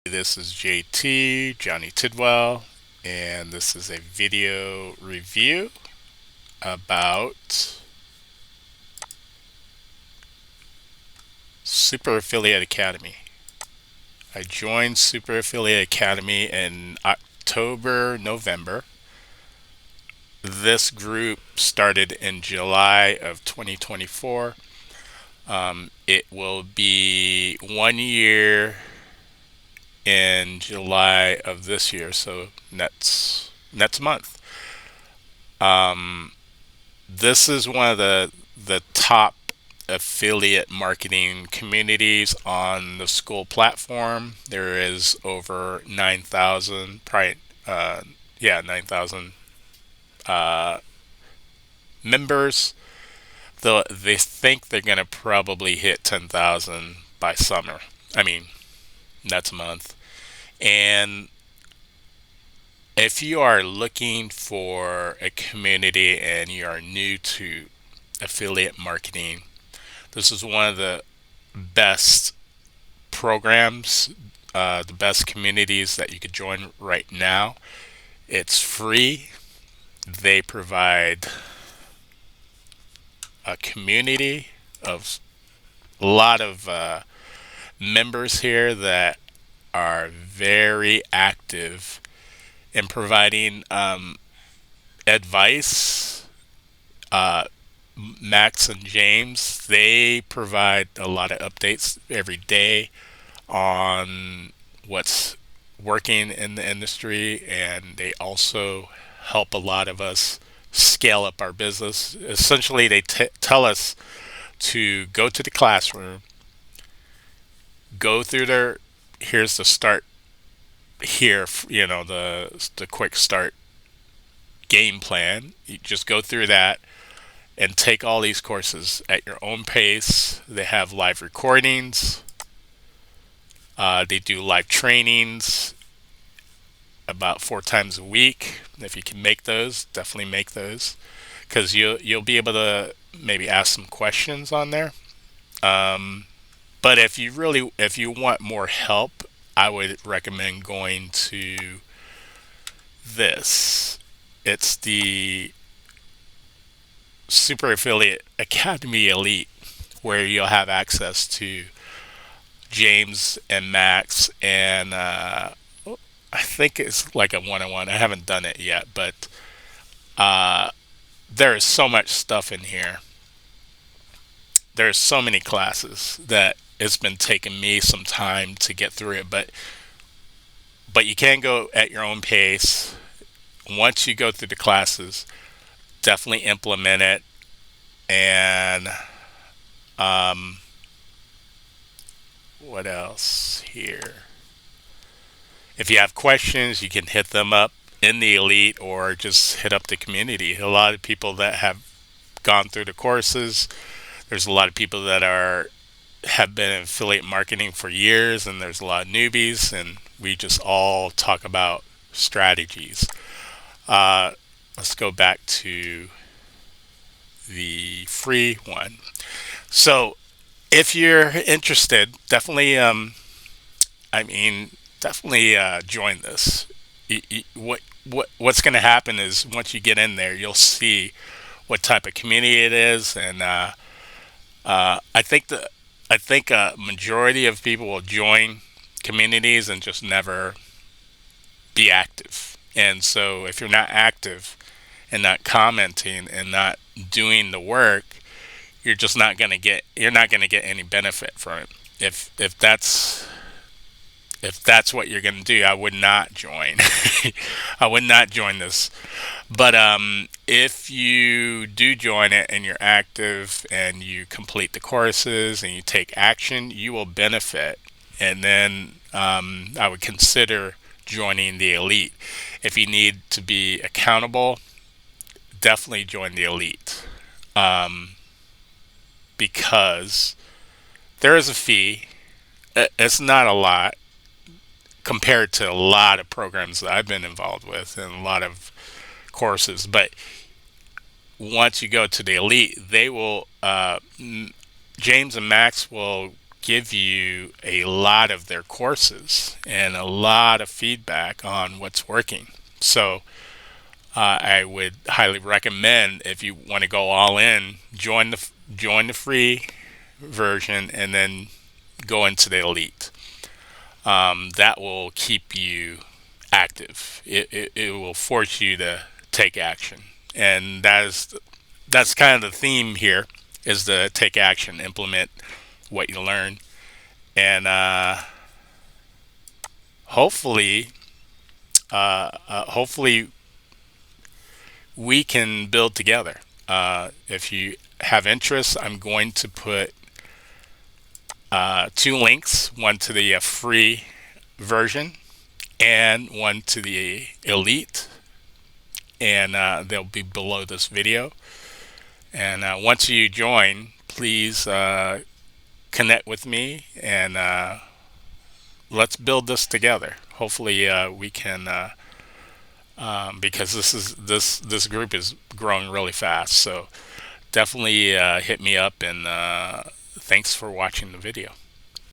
This is JT, Johnny Tidwell, and this is a video review about Super Affiliate Academy. I joined Super Affiliate Academy in October, November. This group started in July of 2024. It will be 1 year in July of this year, so next month. This is one of the top affiliate marketing communities on the school platform. There is over 9,000, probably, 9,000 members. Though they think they're going to probably hit 10,000 by summer. I mean, next month. And if you are looking for a community and you are new to affiliate marketing, this is one of the best programs, the best communities that you could join right now. It's free. They provide a community of a lot of members here that are very active in providing advice. Max and James, they provide a lot of updates every day on what's working in the industry, and they also help a lot of us scale up our business. Essentially, they tell us to go to the classroom, go through their here's the start here, the quick start game plan. You just go through that and take all these courses at your own pace. They have live recordings. They do live trainings about 4 times a week. If you can make those, definitely make those, because you'll be able to maybe ask some questions on there. But if you want more help, I would recommend going to this. It's the Super Affiliate Academy Elite, where you'll have access to James and Max, and I think it's like a one-on-one. I haven't done it yet, but there is so much stuff in here. There's so many classes that it's been taking me some time to get through it, but you can go at your own pace. Once you go through the classes, definitely implement it. And what else here? If you have questions, you can hit them up in the elite or just hit up the community. A lot of people that have gone through the courses. There's a lot of people that are have been in affiliate marketing for years, and there's a lot of newbies, and we just all talk about strategies. Uh, let's go back to the free one. So, if you're interested, definitely, I mean, definitely join this. What's going to happen is once you get in there, you'll see what type of community it is, and I think a majority of people will join communities and just never be active. And so, if you're not active and not commenting and not doing the work, you're not gonna get any benefit from it. If that's what you're gonna do, I would not join. I would not join this. But if you do join it and you're active and you complete the courses and you take action, you will benefit. And then I would consider joining the elite. If you need to be accountable, definitely join the elite, because there is a fee. It's not a lot compared to a lot of programs that I've been involved with and a lot of courses. But once you go to the elite, they will James and Max will give you a lot of their courses and a lot of feedback on what's working. So I would highly recommend, if you want to go all in, join the free version and then go into the elite. That will keep you active. It will force you to take action, and that's kind of the theme here, is to take action, implement what you learn, and hopefully, hopefully we can build together. If you have interest, I'm going to put two links: one to the free version and one to the elite, and they'll be below this video. And once you join, please connect with me, and let's build this together. Hopefully, we can, because this group is growing really fast. So definitely hit me up, and thanks for watching the video.